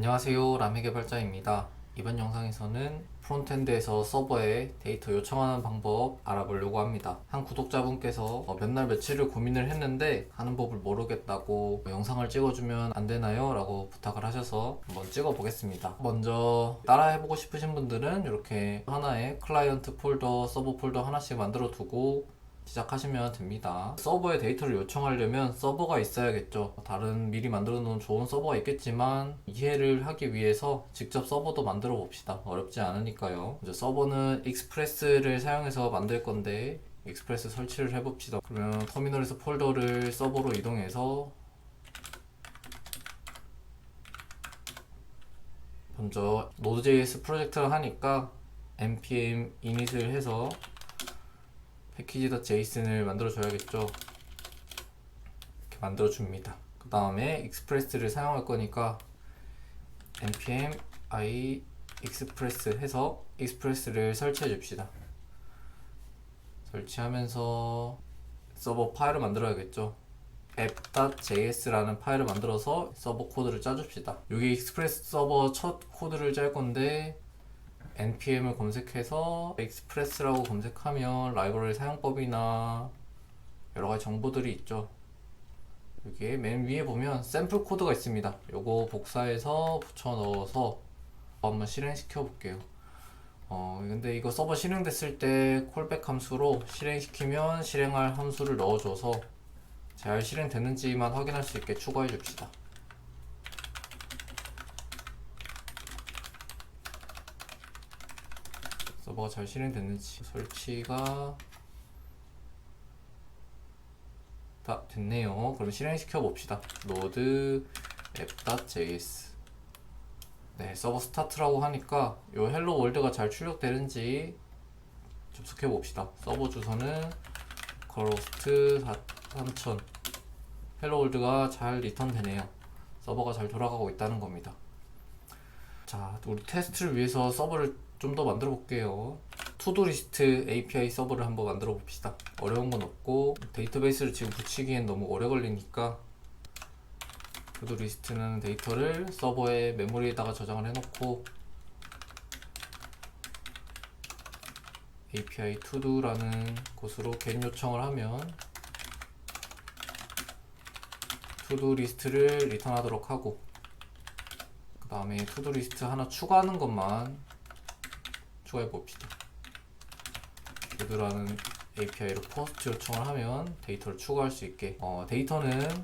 안녕하세요, 라메 개발자입니다. 이번 영상에서는 프론트엔드에서 서버에 데이터 요청하는 방법 알아보려고 합니다. 한 구독자분께서 몇 날 며칠을 고민을 했는데 하는 법을 모르겠다고 영상을 찍어주면 안 되나요? 라고 부탁을 하셔서 한번 찍어 보겠습니다. 먼저 따라 해보고 싶으신 분들은 이렇게 하나의 클라이언트 폴더, 서버 폴더 하나씩 만들어 두고 시작하시면 됩니다. 서버에 데이터를 요청하려면 서버가 있어야겠죠. 다른 미리 만들어 놓은 좋은 서버가 있겠지만 이해를 하기 위해서 직접 서버도 만들어 봅시다. 어렵지 않으니까요. 이제 서버는 익스프레스를 사용해서 만들 건데 익스프레스 설치를 해봅시다. 그러면 터미널에서 폴더를 서버로 이동해서 먼저 Node.js 프로젝트를 하니까 npm init을 해서 패키지.json을 만들어 줘야겠죠. 이렇게 만들어 줍니다. 그 다음에 익스프레스를 사용할 거니까 npm i express 해서 익스프레스를 설치해 줍시다. 설치하면서 서버 파일을 만들어야겠죠. app.js라는 파일을 만들어서 서버 코드를 짜줍시다. 여기 익스프레스 서버 첫 코드를 짤 건데 npm을 검색해서 express라고 검색하면 라이브러리 사용법이나 여러가지 정보들이 있죠. 여기에 맨 위에 보면 샘플 코드가 있습니다. 요거 복사해서 붙여 넣어서 한번 실행시켜 볼게요. 근데 이거 서버 실행됐을 때 콜백 함수로 실행시키면 실행할 함수를 넣어줘서 잘 실행됐는지만 확인할 수 있게 추가해 줍시다. 서버가 잘 실행됐는지 설치가 다 됐네요. 그럼 실행시켜 봅시다. node app.js. 네, 서버 스타트라고 하니까 요 헬로 월드가 잘 출력되는지 접속해 봅시다. 서버 주소는 localhost 3000. 헬로 월드가 잘 리턴 되네요. 서버가 잘 돌아가고 있다는 겁니다. 자, 우리 테스트를 위해서 서버를 좀 더 만들어 볼게요. 투두리스트 API 서버를 한번 만들어 봅시다. 어려운 건 없고 데이터베이스를 지금 붙이기엔 너무 오래 걸리니까 투두리스트는 데이터를 서버의 메모리에다가 저장을 해놓고 API to도라는 곳으로 get 요청을 하면 투두리스트를 리턴하도록 하고 그 다음에 투두리스트 하나 추가하는 것만 추가해 봅시다. to도라는 API로 포스트 요청을 하면 데이터를 추가할 수 있게 데이터는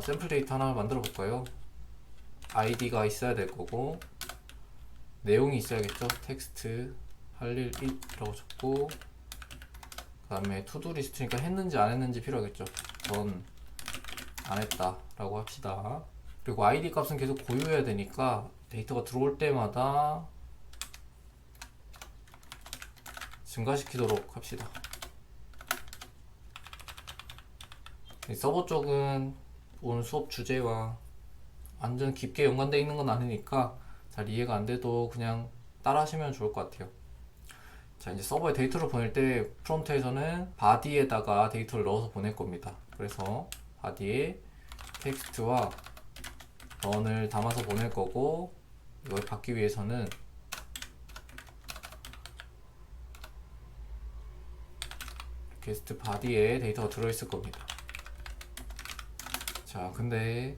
샘플 데이터 하나 만들어 볼까요? id가 있어야 될 거고 내용이 있어야겠죠. 텍스트 할 일 1이라고 적고 그 다음에 투두 리스트니까 했는지 안 했는지 필요하겠죠. 전 안 했다 라고 합시다. 그리고 id 값은 계속 고유해야 되니까 데이터가 들어올 때마다 증가시키도록 합시다. 서버 쪽은 오늘 수업 주제와 완전 깊게 연관되어 있는 건 아니니까 잘 이해가 안 돼도 그냥 따라 하시면 좋을 것 같아요. 자, 이제 서버에 데이터를 보낼 때 프론트에서는 body에다가 데이터를 넣어서 보낼 겁니다. 그래서 body에 텍스트와 run을 담아서 보낼 거고 이걸 받기 위해서는 게스트 body에 데이터가 들어있을 겁니다. 자, 근데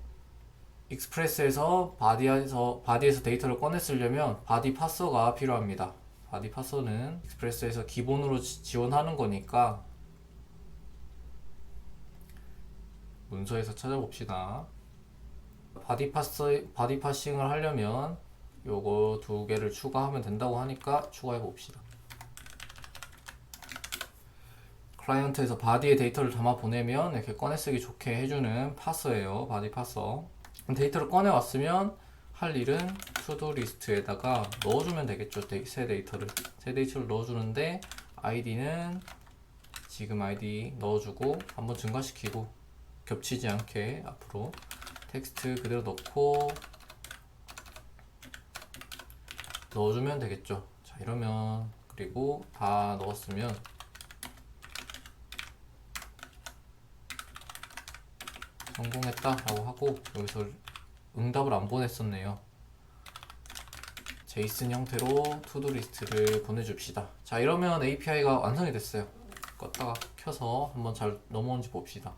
익스프레스에서 바디에서 데이터를 꺼냈으려면 바디 파서가 필요합니다. 바디 파서는 익스프레스에서 기본으로 지원하는 거니까 문서에서 찾아봅시다. 바디 파싱을 하려면 요거 두 개를 추가하면 된다고 하니까 추가해 봅시다. 클라이언트에서 바디에 데이터를 담아 보내면 이렇게 꺼내 쓰기 좋게 해주는 파서예요. 바디 파서. 데이터를 꺼내 왔으면 할 일은 투두 리스트에다가 넣어주면 되겠죠. 새 데이터를 넣어주는데 id는 지금 id 넣어주고 한번 증가시키고 겹치지 않게 앞으로 텍스트 그대로 넣고 넣어주면 되겠죠. 자, 이러면 그리고 다 넣었으면 성공했다 라고 하고 여기서 응답을 안 보냈었네요. 제이슨 형태로 투두리스트를 보내줍시다. 자, 이러면 API가 완성이 됐어요. 껐다가 켜서 한번 잘 넘어오는지 봅시다.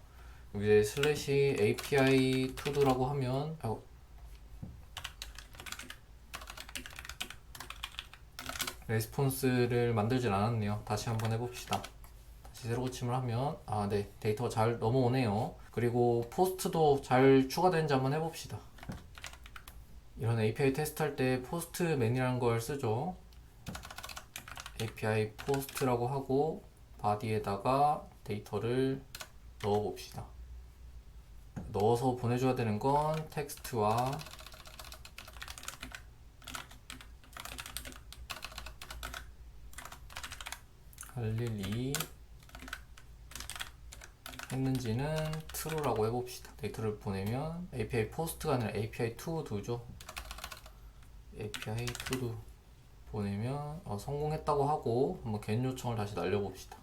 여기 슬래시 API 투두라고 하면 레스폰스를 만들진 않았네요. 다시 한번 해봅시다. 다시 새로 고침을 하면 네, 데이터가 잘 넘어오네요. 그리고 포스트도 잘 추가되는지 한번 해봅시다. 이런 API 테스트할 때 포스트맨이라는 걸 쓰죠. API 포스트라고 하고 바디에다가 데이터를 넣어봅시다. 넣어서 보내줘야 되는 건 텍스트와 할 일이 했는지는 true라고 해봅시다. 데이터를 보내면 API post가 아니라 API to do죠. API to do 보내면 성공했다고 하고 한번 get 요청을 다시 날려봅시다.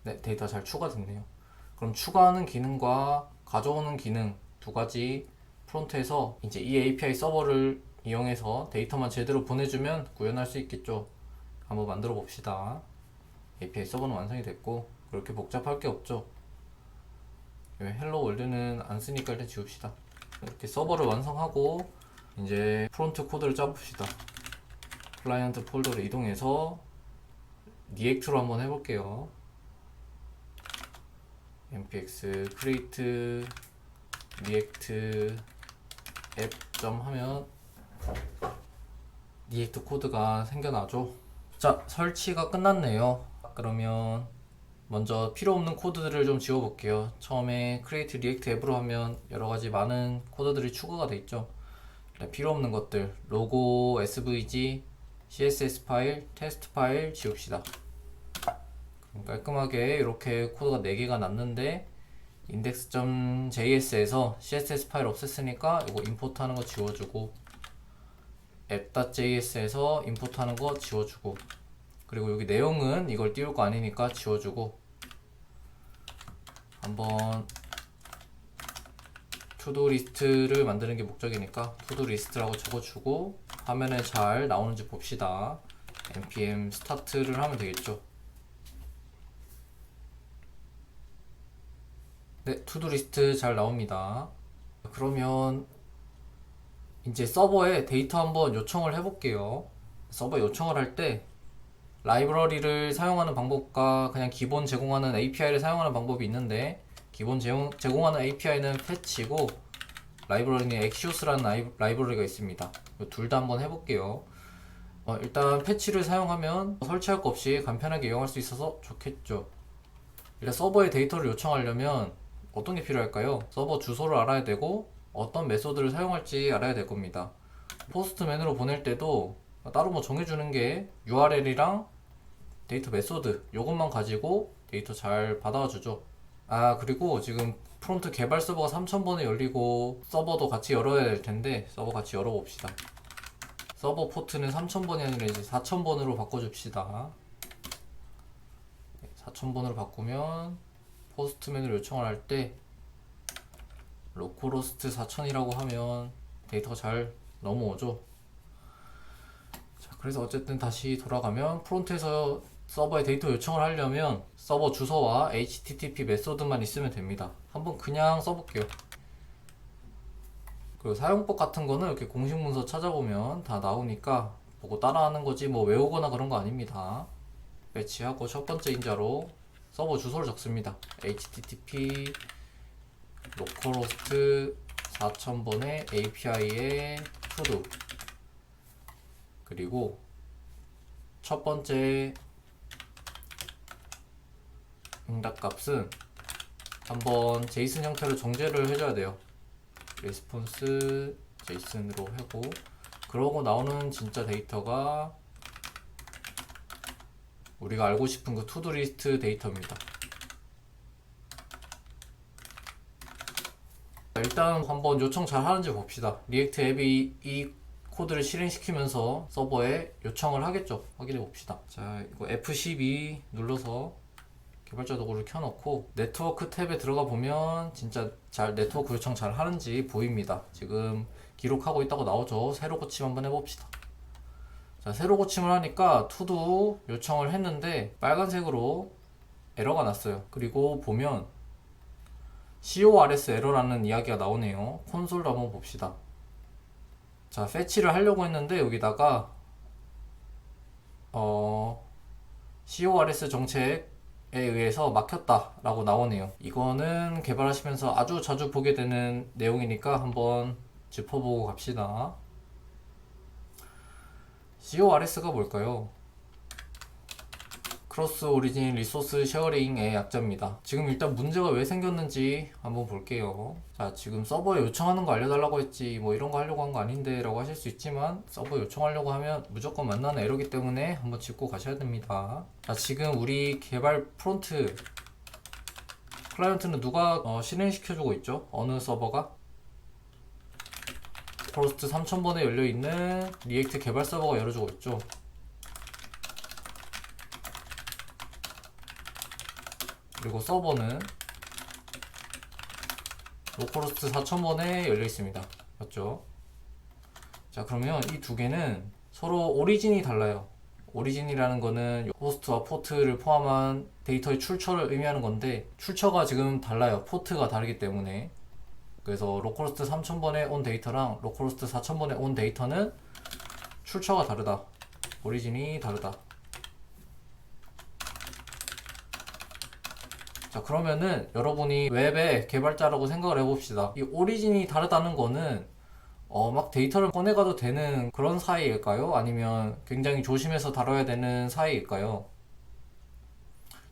네, 데이터 잘 추가됐네요. 그럼 추가하는 기능과 가져오는 기능 두 가지 프론트에서 이제 이 API 서버를 이용해서 데이터만 제대로 보내주면 구현할 수 있겠죠. 한번 만들어 봅시다. API 서버는 완성이 됐고 그렇게 복잡할 게 없죠. 헬로 월드는 안 쓰니까 일단 지웁시다. 이렇게 서버를 완성하고 이제 프론트 코드를 짜봅시다. 클라이언트 폴더로 이동해서 리액트로 한번 해볼게요. npx create react app 하면 리액트 코드가 생겨나죠. 자, 설치가 끝났네요. 그러면 먼저 필요 없는 코드들을 좀 지워볼게요. 처음에 create react app으로 하면 여러가지 많은 코드들이 추가가 돼 있죠. 필요 없는 것들 로고, svg, css 파일, 테스트 파일 지웁시다. 깔끔하게 이렇게 코드가 4개가 났는데 index.js에서 css 파일 없앴으니까 이거 임포트 하는 거 지워주고 app.js에서 임포트 하는 거 지워주고 그리고 여기 내용은 이걸 띄울 거 아니니까 지워주고 한번 투두 리스트를 만드는 게 목적이니까 투두 리스트라고 적어주고 화면에 잘 나오는지 봅시다. npm start를 하면 되겠죠. 네, 투두 리스트 잘 나옵니다. 그러면 이제 서버에 데이터 한번 요청을 해볼게요. 서버 요청을 할 때 라이브러리를 사용하는 방법과 그냥 기본 제공하는 API를 사용하는 방법이 있는데 기본 제공하는 API는 패치고 라이브러리는 엑시오스라는 라이브러리가 있습니다. 둘 다 한번 해볼게요. 일단 패치를 사용하면 설치할 거 없이 간편하게 이용할 수 있어서 좋겠죠. 일단 서버에 데이터를 요청하려면 어떤 게 필요할까요? 서버 주소를 알아야 되고 어떤 메소드를 사용할지 알아야 될 겁니다. 포스트맨으로 보낼 때도 따로 뭐 정해주는 게 URL이랑 데이터 메소드 요것만 가지고 데이터 잘 받아와 주죠. 그리고 지금 프론트 개발 서버가 3000번에 열리고 서버도 같이 열어야 될 텐데 서버 같이 열어봅시다. 서버 포트는 3000번이 아니라 이제 4000번으로 바꿔줍시다. 4000번으로 바꾸면 포스트맨으로 요청을 할 때 로컬호스트 4000이라고 하면 데이터가 잘 넘어오죠. 자, 그래서 어쨌든 다시 돌아가면 프론트에서 서버에 데이터 요청을 하려면 서버 주소와 http 메소드만 있으면 됩니다. 한번 그냥 써볼게요. 그리고 사용법 같은 거는 이렇게 공식 문서 찾아보면 다 나오니까 보고 따라하는 거지 뭐 외우거나 그런 거 아닙니다. 배치하고 첫 번째 인자로 서버 주소를 적습니다. http localhost 4000번의 API의 to 그리고 첫 번째 응답값은 한번 제이슨 형태로 정제를 해줘야 돼요. 레스폰스 제이슨으로 하고 그러고 나오는 진짜 데이터가 우리가 알고 싶은 그 투두 리스트 데이터입니다. 일단 한번 요청 잘 하는지 봅시다. 리액트 앱이 이 코드를 실행시키면서 서버에 요청을 하겠죠. 확인해 봅시다. 자, 이거 F12 눌러서 개발자 도구를 켜놓고 네트워크 탭에 들어가 보면 진짜 잘 네트워크 요청 잘 하는지 보입니다. 지금 기록하고 있다고 나오죠. 새로 고침 한번 해봅시다. 자, 새로 고침을 하니까 투두 요청을 했는데 빨간색으로 에러가 났어요. 그리고 보면 CORS 에러라는 이야기가 나오네요. 콘솔도 한번 봅시다. 자, 패치를 하려고 했는데 여기다가 CORS 정책에 의해서 막혔다 라고 나오네요. 이거는 개발하시면서 아주 자주 보게 되는 내용이니까 한번 짚어보고 갑시다. CORS가 뭘까요? 크로스 오리진 리소스 쉐어링의 약자입니다. 지금 일단 문제가 왜 생겼는지 한번 볼게요. 자, 지금 서버에 요청하는 거 알려달라고 했지 뭐 이런 거 하려고 한 거 아닌데 라고 하실 수 있지만 서버 요청하려고 하면 무조건 만나는 에러기 때문에 한번 짚고 가셔야 됩니다. 자, 지금 우리 개발 프론트 클라이언트는 누가 실행시켜주고 있죠? 어느 서버가? 포스트 3000번에 열려있는 리액트 개발 서버가 열어주고 있죠. 그리고 서버는 로컬호스트 4000번에 열려 있습니다. 맞죠? 자, 그러면 이 두 개는 서로 오리진이 달라요. 오리진이라는 거는 호스트와 포트를 포함한 데이터의 출처를 의미하는 건데 출처가 지금 달라요. 포트가 다르기 때문에. 그래서 로컬호스트 3000번에 온 데이터랑 로컬호스트 4000번에 온 데이터는 출처가 다르다. 오리진이 다르다. 자, 그러면은 여러분이 웹의 개발자라고 생각을 해봅시다. 이 오리진이 다르다는 거는 막 데이터를 꺼내가도 되는 그런 사이일까요? 아니면 굉장히 조심해서 다뤄야 되는 사이일까요?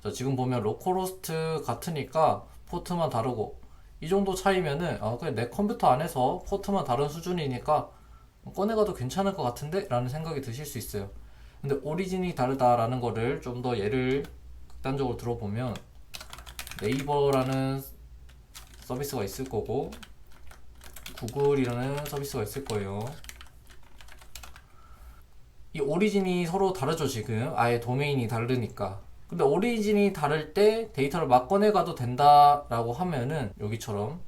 자, 지금 보면 로컬호스트 같으니까 포트만 다르고 이 정도 차이면은 그냥 내 컴퓨터 안에서 포트만 다른 수준이니까 꺼내가도 괜찮을 것 같은데? 라는 생각이 드실 수 있어요. 근데 오리진이 다르다라는 거를 좀 더 예를 극단적으로 들어보면 네이버라는 서비스가 있을 거고 구글이라는 서비스가 있을 거예요. 이 오리진이 서로 다르죠. 지금 아예 도메인이 다르니까. 근데 오리진이 다를 때 데이터를 막 꺼내가도 된다라고 하면은 여기처럼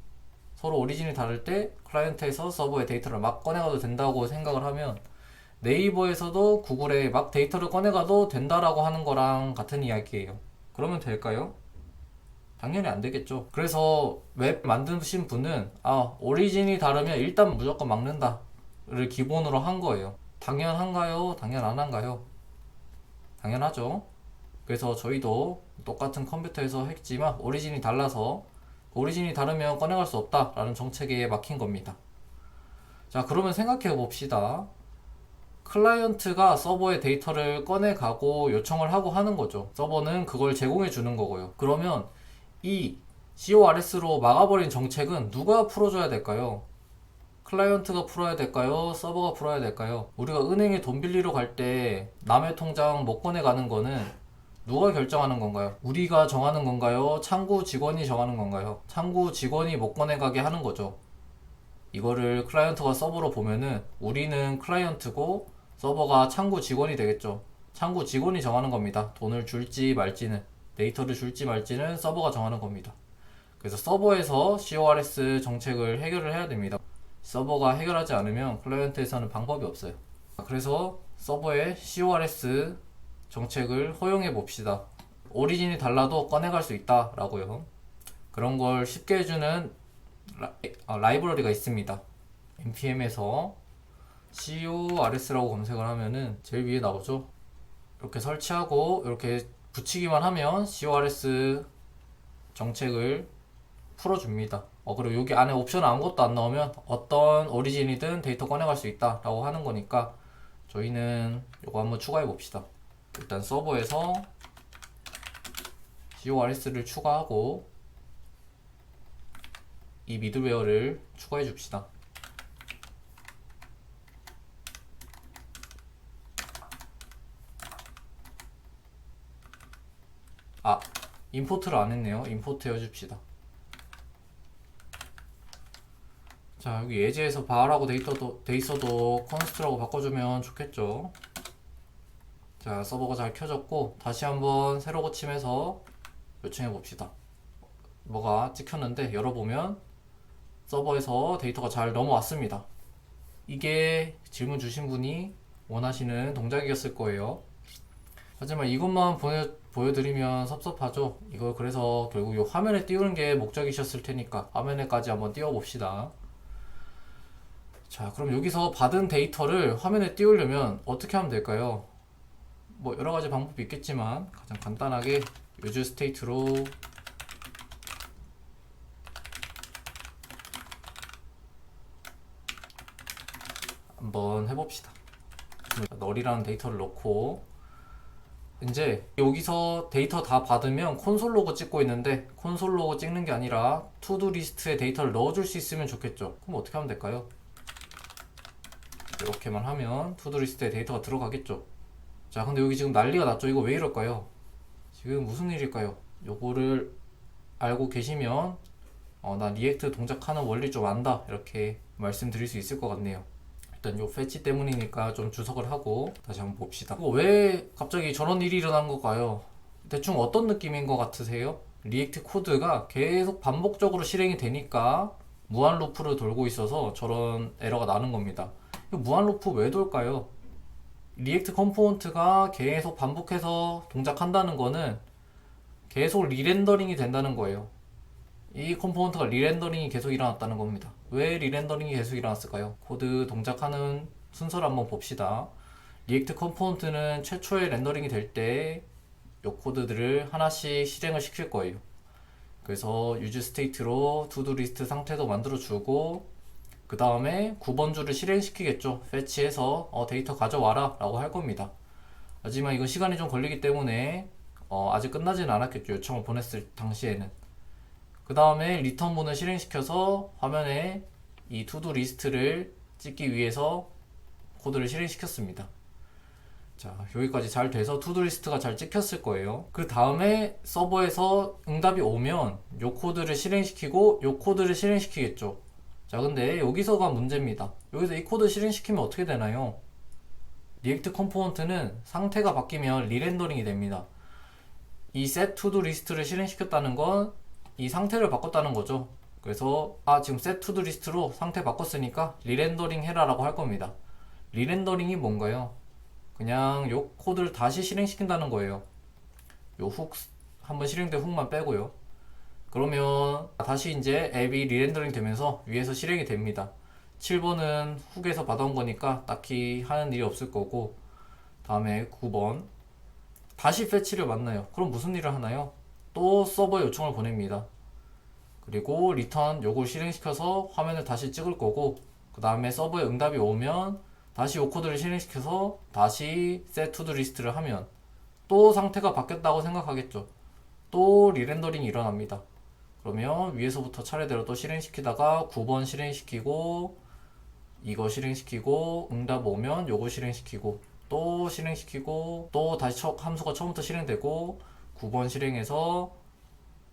서로 오리진이 다를 때 클라이언트에서 서버에 데이터를 막 꺼내가도 된다고 생각을 하면 네이버에서도 구글에 막 데이터를 꺼내가도 된다라고 하는 거랑 같은 이야기예요. 그러면 될까요? 당연히 안 되겠죠. 그래서 웹 만드신 분은 오리진이 다르면 일단 무조건 막는다를 기본으로 한 거예요. 당연한가요? 당연 안 한가요? 당연하죠. 그래서 저희도 똑같은 컴퓨터에서 했지만 오리진이 달라서 오리진이 다르면 꺼내갈 수 없다라는 정책에 막힌 겁니다. 자, 그러면 생각해 봅시다. 클라이언트가 서버에 데이터를 꺼내가고 요청을 하고 하는 거죠. 서버는 그걸 제공해 주는 거고요. 그러면 이 CORS로 막아버린 정책은 누가 풀어줘야 될까요? 클라이언트가 풀어야 될까요? 서버가 풀어야 될까요? 우리가 은행에 돈 빌리러 갈 때 남의 통장 못 꺼내가는 거는 누가 결정하는 건가요? 우리가 정하는 건가요? 창구 직원이 정하는 건가요? 창구 직원이 못 꺼내가게 하는 거죠. 이거를 클라이언트가 서버로 보면은 우리는 클라이언트고 서버가 창구 직원이 되겠죠. 창구 직원이 정하는 겁니다. 돈을 줄지 말지는, 데이터를 줄지 말지는 서버가 정하는 겁니다. 그래서 서버에서 CORS 정책을 해결을 해야 됩니다. 서버가 해결하지 않으면 클라이언트에서는 방법이 없어요. 그래서 서버에 CORS 정책을 허용해 봅시다. 오리진이 달라도 꺼내갈 수 있다 라고요. 그런 걸 쉽게 해주는 라이브러리가 있습니다. npm에서 CORS라고 검색을 하면은 제일 위에 나오죠. 이렇게 설치하고 이렇게 붙이기만 하면 CORS 정책을 풀어줍니다. 그리고 여기 안에 옵션 아무것도 안 나오면 어떤 오리진이든 데이터 꺼내갈 수 있다 라고 하는 거니까 저희는 이거 한번 추가해 봅시다. 일단 서버에서 CORS를 추가하고 이 미들웨어를 추가해 줍시다. 임포트를 안 했네요. 임포트 해줍시다. 자, 여기 예제에서 var하고 돼 있어도 const라고 바꿔주면 좋겠죠. 자, 서버가 잘 켜졌고 다시 한번 새로 고침해서 요청해 봅시다. 뭐가 찍혔는데 열어보면 서버에서 데이터가 잘 넘어왔습니다. 이게 질문 주신 분이 원하시는 동작이었을 거예요. 하지만 이것만 보여드리면 섭섭하죠. 이걸 그래서 결국 이 화면에 띄우는 게 목적이셨을 테니까 화면에까지 한번 띄워봅시다. 자, 그럼 여기서 받은 데이터를 화면에 띄우려면 어떻게 하면 될까요? 뭐 여러가지 방법이 있겠지만 가장 간단하게 use state로 한번 해봅시다. 널이라는 데이터를 넣고 이제 여기서 데이터 다 받으면 콘솔 로그 찍고 있는데 콘솔 로그 찍는 게 아니라 투두 리스트에 데이터를 넣어줄 수 있으면 좋겠죠. 그럼 어떻게 하면 될까요? 이렇게만 하면 투두 리스트에 데이터가 들어가겠죠. 자, 근데 여기 지금 난리가 났죠. 이거 왜 이럴까요? 지금 무슨 일일까요? 요거를 알고 계시면 나 리액트 동작하는 원리 좀 안다 이렇게 말씀드릴 수 있을 것 같네요. 일단 요 패치 때문이니까 좀 주석을 하고 다시 한번 봅시다. 왜 갑자기 저런 일이 일어난 걸까요? 대충 어떤 느낌인 것 같으세요? 리액트 코드가 계속 반복적으로 실행이 되니까 무한 루프를 돌고 있어서 저런 에러가 나는 겁니다. 무한 루프 왜 돌까요? 리액트 컴포넌트가 계속 반복해서 동작한다는 거는 계속 리렌더링이 된다는 거예요. 이 컴포넌트가 리렌더링이 계속 일어났다는 겁니다. 왜 리렌더링이 계속 일어났을까요? 코드 동작하는 순서를 한번 봅시다. 리액트 컴포넌트는 최초에 렌더링이 될 때 이 코드들을 하나씩 실행을 시킬 거예요. 그래서 use state로 to do list 상태도 만들어주고 그 다음에 9번 줄을 실행시키겠죠. fetch해서 데이터 가져와라 라고 할 겁니다. 하지만 이건 시간이 좀 걸리기 때문에 아직 끝나지는 않았겠죠. 요청을 보냈을 당시에는. 그 다음에 리턴문을 실행시켜서 화면에 이 투두 리스트를 찍기 위해서 코드를 실행시켰습니다. 자, 여기까지 잘 돼서 투두 리스트가 잘 찍혔을 거예요. 그 다음에 서버에서 응답이 오면 요 코드를 실행시키고 요 코드를 실행시키겠죠. 자, 근데 여기서가 문제입니다. 여기서 이 코드 실행시키면 어떻게 되나요? 리액트 컴포넌트는 상태가 바뀌면 리렌더링이 됩니다. 이 set to do 리스트를 실행시켰다는 건 이 상태를 바꿨다는 거죠. 그래서 지금 set to do 리스트로 상태 바꿨으니까 리렌더링 해라 라고 할 겁니다. 리렌더링이 뭔가요? 그냥 요 코드를 다시 실행시킨다는 거예요. 요 훅 한번 실행된 훅만 빼고요. 그러면 다시 이제 앱이 리렌더링 되면서 위에서 실행이 됩니다. 7번은 훅에서 받아온 거니까 딱히 하는 일이 없을 거고, 다음에 9번 다시 패치를 만나요. 그럼 무슨 일을 하나요? 또 서버에 요청을 보냅니다. 그리고 리턴 요걸 실행시켜서 화면을 다시 찍을 거고, 그 다음에 서버에 응답이 오면 다시 요 코드를 실행시켜서 다시 set to do 리스트를 하면 또 상태가 바뀌었다고 생각하겠죠. 또 리렌더링이 일어납니다. 그러면 위에서부터 차례대로 또 실행시키다가 9번 실행시키고 이거 실행시키고 응답 오면 요거 실행시키고 또 실행시키고 또 다시 함수가 처음부터 실행되고 9번 실행해서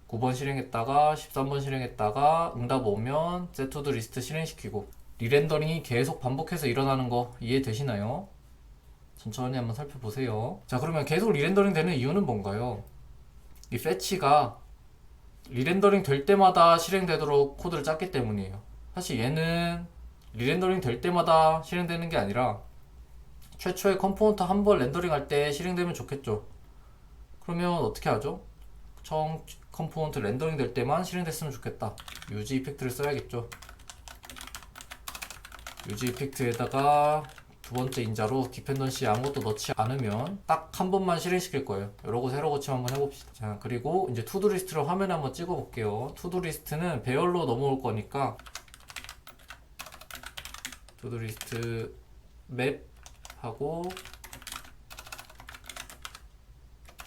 9번 실행했다가 13번 실행했다가 응답 오면 set to do 리스트 실행시키고 리렌더링이 계속 반복해서 일어나는 거 이해되시나요? 천천히 한번 살펴보세요. 자, 그러면 계속 리렌더링 되는 이유는 뭔가요? 이 fetch가 리렌더링 될 때마다 실행되도록 코드를 짰기 때문이에요. 사실 얘는 리렌더링 될 때마다 실행되는 게 아니라 최초에 컴포넌트 한 번 렌더링 할 때 실행되면 좋겠죠. 그러면 어떻게 하죠? 처음 컴포넌트 렌더링 될 때만 실행됐으면 좋겠다. use 이펙트를 써야겠죠. use 이펙트에다가 두 번째 인자로 디펜던시 아무것도 넣지 않으면 딱 한 번만 실행시킬 거예요. 이러고 새로 고침 한번 해봅시다. 자, 그리고 이제 투두 리스트를 화면에 한번 찍어 볼게요. 투두 리스트는 배열로 넘어올 거니까 투두 리스트 맵 하고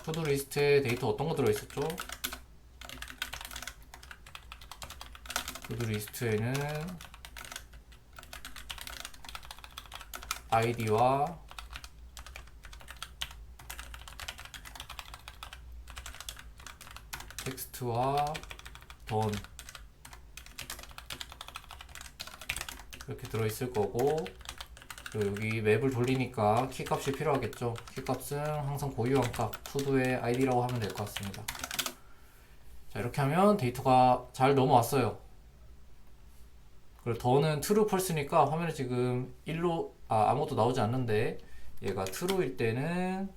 투두 리스트에 데이터 어떤 거 들어있었죠? 투두 리스트에는 아이디와 텍스트와 던 이렇게 들어있을 거고, 그리고 여기 맵을 돌리니까 키값이 필요하겠죠. 키값은 항상 고유한 값 투두의 id라고 하면 될 것 같습니다. 자, 이렇게 하면 데이터가 잘 넘어왔어요. 그리고 더는 true, false니까 화면에 지금 1로 아무것도 나오지 않는데, 얘가 true일 때는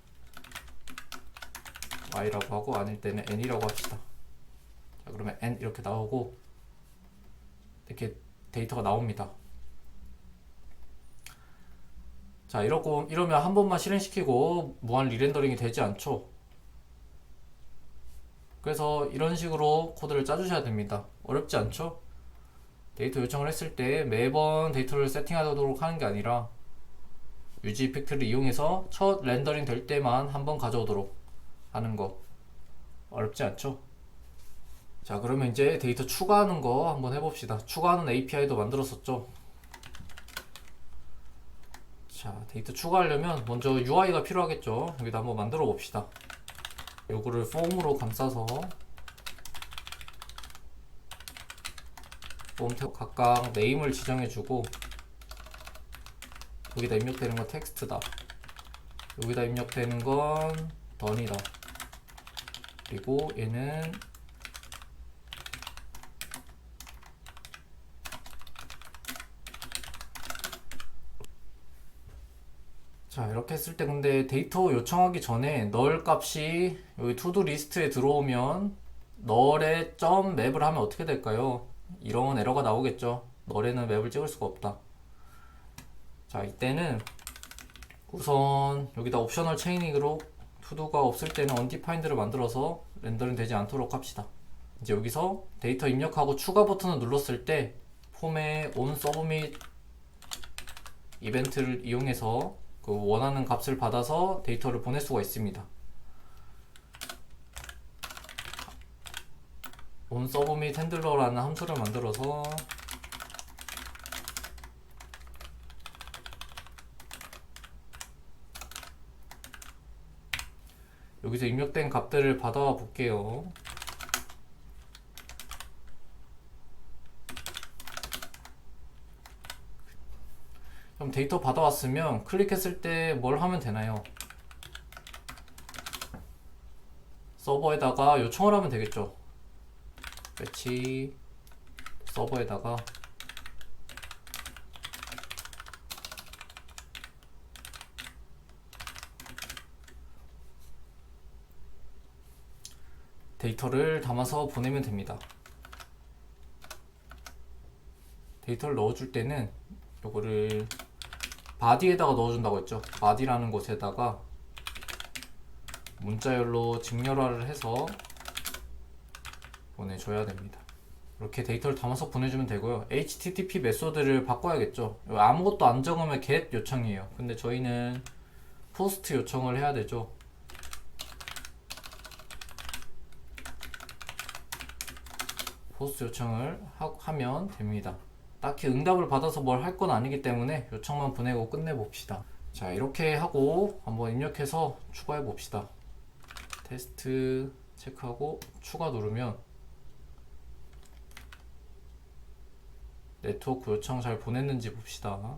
y라고 하고 아닐 때는 n이라고 합시다. 자, 그러면 n 이렇게 나오고 이렇게 데이터가 나옵니다. 자, 이러면 한 번만 실행시키고 무한 리렌더링이 되지 않죠. 그래서 이런 식으로 코드를 짜주셔야 됩니다. 어렵지 않죠? 데이터 요청을 했을 때 매번 데이터를 세팅하도록 하는 게 아니라 유지 이펙트를 이용해서 첫 렌더링 될 때만 한번 가져오도록 하는 거. 어렵지 않죠? 자, 그러면 이제 데이터 추가하는 거 한번 해봅시다. 추가하는 API도 만들었었죠. 자, 데이터 추가하려면 먼저 UI가 필요하겠죠. 여기다 한번 만들어 봅시다. 요거를 폼으로 감싸서 폼 각각 네임을 지정해주고, 여기다 입력되는 건 텍스트다, 여기다 입력되는 건 done이다, 그리고 얘는 자, 이렇게 했을 때 근데 데이터 요청하기 전에 널 값이 여기 투두 리스트에 들어오면 널에 점 맵을 하면 어떻게 될까요? 이런 에러가 나오겠죠. 널에는 맵을 찍을 수가 없다. 자, 이때는 우선 여기다 옵셔널 체이닝으로 투두가 없을 때는 undefined를 만들어서 렌더링 되지 않도록 합시다. 이제 여기서 데이터 입력하고 추가 버튼을 눌렀을 때 폼의 onSubmit 이벤트를 이용해서 그 원하는 값을 받아서 데이터를 보낼 수가 있습니다. onSubmit handler라는 함수를 만들어서 여기서 입력된 값들을 받아와 볼게요. 그럼 데이터 받아왔으면 클릭했을 때 뭘 하면 되나요? 서버에다가 요청을 하면 되겠죠. 배치 서버에다가 데이터를 담아서 보내면 됩니다. 데이터를 넣어줄 때는 요거를 바디에다가 넣어준다고 했죠. 바디라는 곳에다가 문자열로 직렬화를 해서 보내줘야 됩니다. 이렇게 데이터를 담아서 보내주면 되고요. HTTP 메소드를 바꿔야겠죠. 아무것도 안 적으면 get 요청이에요. 근데 저희는 post 요청을 해야 되죠. post 요청을 하면 됩니다. 딱히 응답을 받아서 뭘 할 건 아니기 때문에 요청만 보내고 끝내봅시다. 자, 이렇게 하고 한번 입력해서 추가해 봅시다. 테스트 체크하고 추가 누르면 네트워크 요청 잘 보냈는지 봅시다.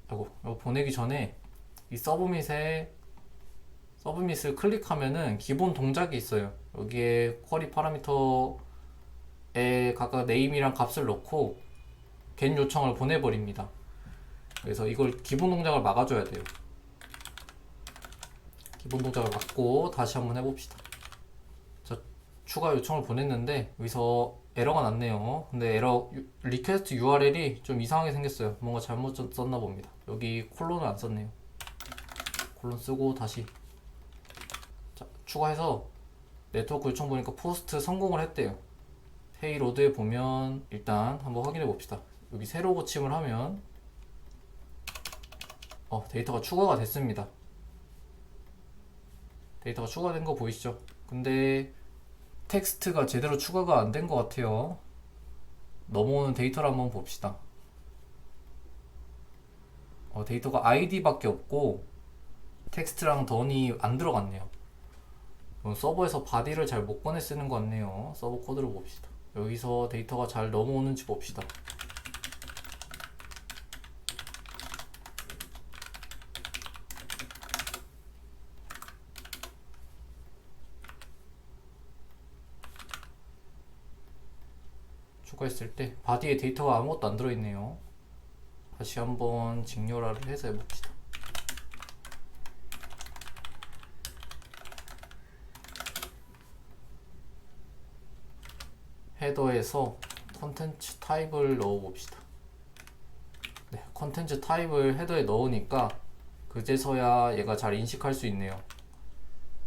이거 보내기 전에 이 서브밋을 클릭하면은 기본 동작이 있어요. 여기에 쿼리 파라미터에 각각 네임이랑 값을 넣고 get 요청을 보내버립니다. 그래서 이걸 기본 동작을 막아줘야 돼요. 기본 동작을 막고 다시 한번 해봅시다. 자, 추가 요청을 보냈는데 여기서 에러가 났네요. 근데 리퀘스트 URL이 좀 이상하게 생겼어요. 뭔가 잘못 썼나 봅니다. 여기 콜론을 안 썼네요. 콜론 쓰고 다시 자, 추가해서 네트워크 요청 보니까 포스트 성공을 했대요. 페이로드에 보면 일단 한번 확인해 봅시다. 여기 새로 고침을 하면 데이터가 추가가 됐습니다. 데이터가 추가된 거 보이시죠? 근데 텍스트가 제대로 추가가 안 된 것 같아요. 넘어오는 데이터를 한번 봅시다. 데이터가 id밖에 없고 텍스트랑 던이 안 들어갔네요. 서버에서 바디를 잘 못 꺼내 쓰는 것 같네요. 서버 코드를 봅시다. 여기서 데이터가 잘 넘어오는지 봅시다. 추가했을 때 바디에 데이터가 아무것도 안 들어있네요. 다시 한번 직렬화를 해서 해봅시다. 헤더에서 컨텐츠 타입을 넣어봅시다. 네, 컨텐츠 타입을 헤더에 넣으니까 그제서야 얘가 잘 인식할 수 있네요.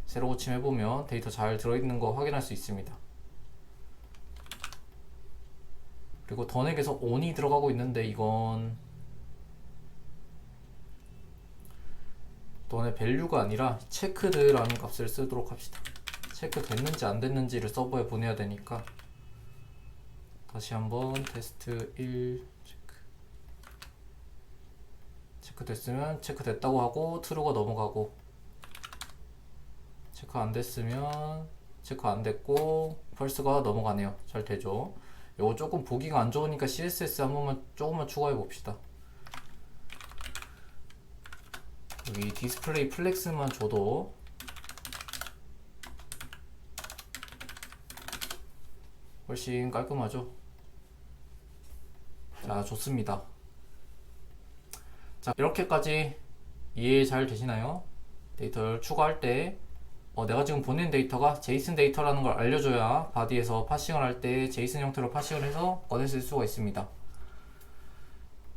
새로 고침해보면 데이터 잘 들어있는 거 확인할 수 있습니다. 그리고 던액에서 on이 들어가고 있는데 이건 던의 밸류가 아니라 체크드라는 값을 쓰도록 합시다. 체크 됐는지 안 됐는지를 서버에 보내야 되니까 다시 한번 테스트 1 체크 됐으면 체크 됐다고 하고 true가 넘어가고, 체크 안 됐으면 체크 안 됐고 false가 넘어가네요. 잘 되죠. 이거 조금 보기가 안 좋으니까 CSS 한 번만 조금만 추가해 봅시다. 여기 디스플레이 플렉스만 줘도 훨씬 깔끔하죠. 자, 좋습니다. 자, 이렇게까지 이해 잘 되시나요? 데이터를 추가할 때 내가 지금 보낸 데이터가 제이슨 데이터라는 걸 알려줘야 바디에서 파싱을 할 때 제이슨 형태로 파싱을 해서 꺼내쓸 수가 있습니다.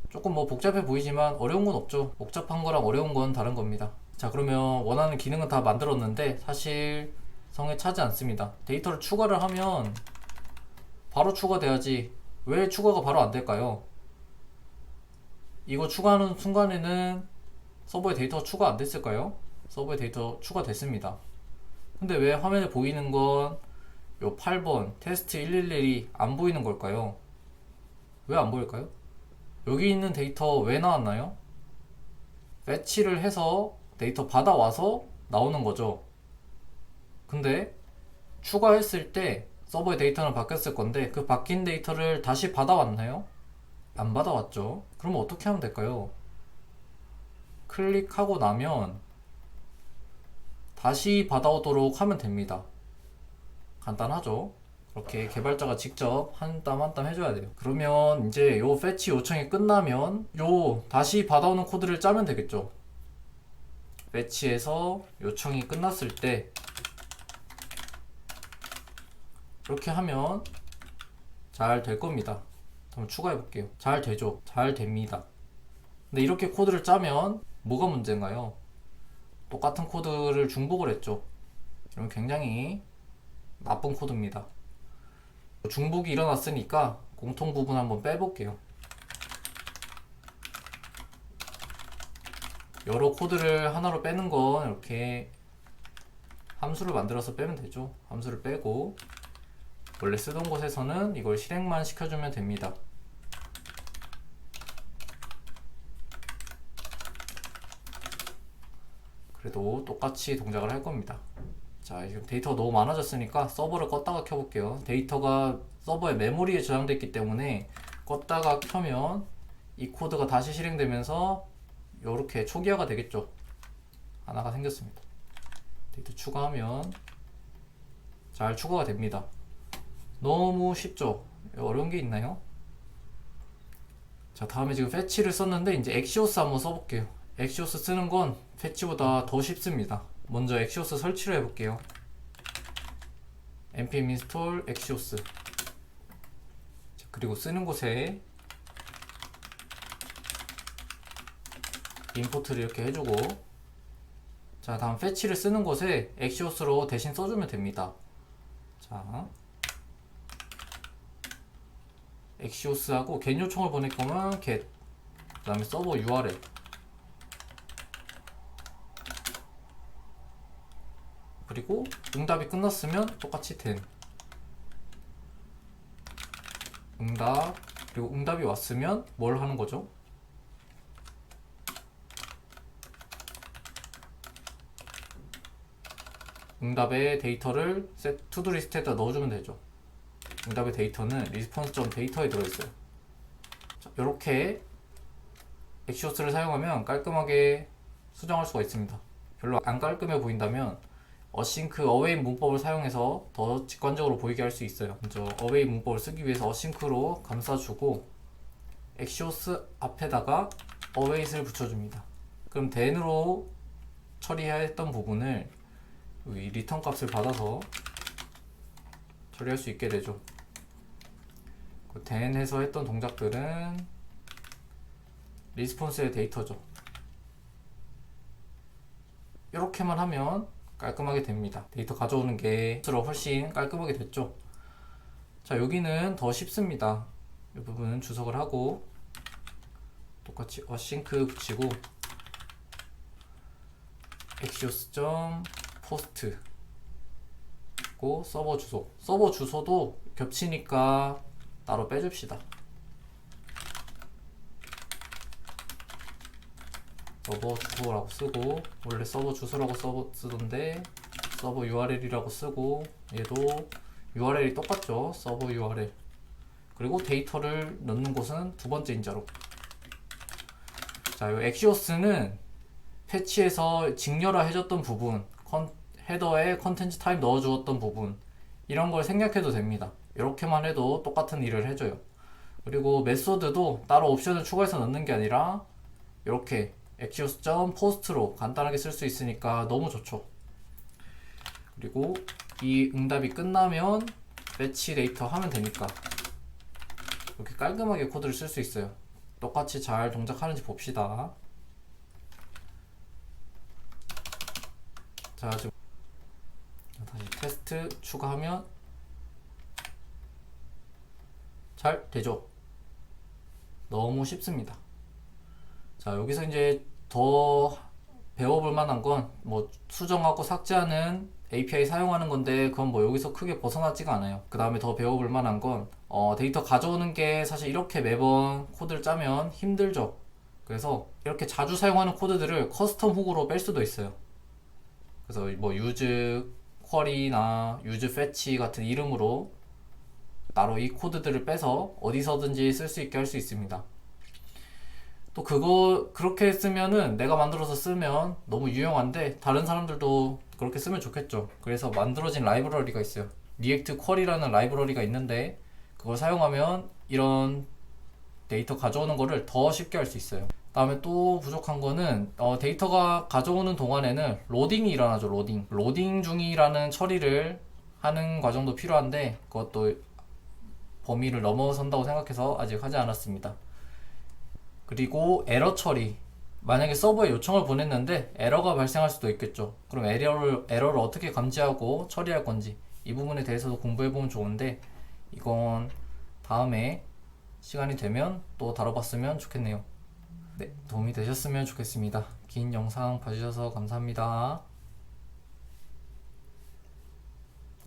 조금 복잡해 보이지만 어려운 건 없죠. 복잡한 거랑 어려운 건 다른 겁니다. 자, 그러면 원하는 기능은 다 만들었는데 사실 성에 차지 않습니다. 데이터를 추가를 하면 바로 추가돼야지 왜 추가가 바로 안 될까요? 이거 추가하는 순간에는 서버에 데이터가 추가 안 됐을까요? 서버에 데이터 추가됐습니다. 근데 왜 화면에 보이는 건 요 8번 테스트 111이 안 보이는 걸까요? 왜 안 보일까요? 여기 있는 데이터 왜 나왔나요? 패치를 해서 데이터 받아와서 나오는 거죠. 근데 추가했을 때 서버의 데이터는 바뀌었을 건데 그 바뀐 데이터를 다시 받아왔나요? 안 받아왔죠. 그럼 어떻게 하면 될까요? 클릭하고 나면 다시 받아오도록 하면 됩니다. 간단하죠? 그렇게 개발자가 직접 한 땀 한 땀 해줘야 돼요. 그러면 이제 요 패치 요청이 끝나면 요 다시 받아오는 코드를 짜면 되겠죠. 패치에서 요청이 끝났을 때 이렇게 하면 잘 될 겁니다. 한번 추가해 볼게요. 잘 되죠? 잘 됩니다. 근데 이렇게 코드를 짜면 뭐가 문제인가요? 똑같은 코드를 중복을 했죠. 이러면 굉장히 나쁜 코드입니다. 중복이 일어났으니까 공통 부분 한번 빼볼게요. 여러 코드를 하나로 빼는 건 이렇게 함수를 만들어서 빼면 되죠. 함수를 빼고 원래 쓰던 곳에서는 이걸 실행만 시켜주면 됩니다. 그래도 똑같이 동작을 할 겁니다. 자, 지금 데이터가 너무 많아졌으니까 서버를 껐다가 켜볼게요. 데이터가 서버의 메모리에 저장되어 있기 때문에 껐다가 켜면 이 코드가 다시 실행되면서 이렇게 초기화가 되겠죠. 하나가 생겼습니다. 데이터 추가하면 잘 추가가 됩니다. 너무 쉽죠? 어려운 게 있나요? 자, 다음에 지금 패치를 썼는데 이제 엑시오스 한번 써볼게요. 엑시오스 쓰는 건 패치보다 더 쉽습니다. 먼저 엑시오스 설치를 해볼게요. npm install 엑시오스. 그리고 쓰는 곳에 임포트를 이렇게 해주고, 자, 다음 패치를 쓰는 곳에 엑시오스로 대신 써주면 됩니다. 자, 엑시오스하고 get 요청을 보낼 거면 get, 그 다음에 서버 URL, 그리고 응답이 끝났으면 똑같이 then 응답, 그리고 응답이 왔으면 뭘 하는 거죠? 응답의 데이터를 set to do 리스트에다 넣어주면 되죠. 응답의 데이터는 response.data에 들어있어요. 자, 이렇게 엑시오스를 사용하면 깔끔하게 수정할 수가 있습니다. 별로 안 깔끔해 보인다면 어싱크 어웨이 문법을 사용해서 더 직관적으로 보이게 할 수 있어요. 먼저 어웨이 문법을 쓰기 위해서 어싱크로 감싸주고 엑시오스 앞에다가 어웨이트를 붙여줍니다. 그럼 then으로 처리해야 했던 부분을 이 리턴 값을 받아서 처리할 수 있게 되죠. 그 then에서 했던 동작들은 리스폰스의 데이터죠. 이렇게만 하면 깔끔하게 됩니다. 데이터 가져오는 게 훨씬 깔끔하게 됐죠. 자, 여기는 더 쉽습니다. 이 부분은 주석을 하고 똑같이 어싱크 붙이고 axios.post 고 서버 주소도 겹치니까 따로 빼줍시다. 서버 주소라고 쓰고, 원래 서버 주소라고 쓰던데 서버 URL이라고 쓰고, 얘도 URL이 똑같죠. 서버 URL. 그리고 데이터를 넣는 곳은 두 번째 인자로. 자, 이 엑시오스는 패치에서 직렬화 해줬던 부분, 헤더에 컨텐츠 타입 넣어주었던 부분, 이런 걸 생략해도 됩니다. 이렇게만 해도 똑같은 일을 해줘요. 그리고 메소드도 따로 옵션을 추가해서 넣는 게 아니라 이렇게 axios.post로 간단하게 쓸 수 있으니까 너무 좋죠. 그리고 이 응답이 끝나면 배치 데이터 하면 되니까 이렇게 깔끔하게 코드를 쓸 수 있어요. 똑같이 잘 동작하는지 봅시다. 자, 지금 다시 테스트 추가하면 잘 되죠. 너무 쉽습니다. 자, 여기서 이제 더 배워볼 만한 건 뭐 수정하고 삭제하는 API 사용하는 건데, 그건 뭐 여기서 크게 벗어나지가 않아요. 그 다음에 더 배워볼 만한 건 데이터 가져오는 게 사실 이렇게 매번 코드를 짜면 힘들죠. 그래서 이렇게 자주 사용하는 코드들을 커스텀 훅으로 뺄 수도 있어요. 그래서 뭐 use query나 use fetch 같은 이름으로 따로 이 코드들을 빼서 어디서든지 쓸 수 있게 할 수 있습니다. 또 그렇게 쓰면은, 내가 만들어서 쓰면 너무 유용한데 다른 사람들도 그렇게 쓰면 좋겠죠. 그래서 만들어진 라이브러리가 있어요. 리액트 쿼리라는 라이브러리가 있는데, 그걸 사용하면 이런 데이터 가져오는 거를 더 쉽게 할 수 있어요. 다음에 또 부족한 거는 데이터가 가져오는 동안에는 로딩이 일어나죠. 로딩 중이라는 처리를 하는 과정도 필요한데, 그것도 범위를 넘어선다고 생각해서 아직 하지 않았습니다. 그리고 에러 처리. 만약에 서버에 요청을 보냈는데 에러가 발생할 수도 있겠죠. 그럼 에러를 어떻게 감지하고 처리할 건지, 이 부분에 대해서도 공부해보면 좋은데, 이건 다음에 시간이 되면 또 다뤄봤으면 좋겠네요. 네, 도움이 되셨으면 좋겠습니다. 긴 영상 봐주셔서 감사합니다.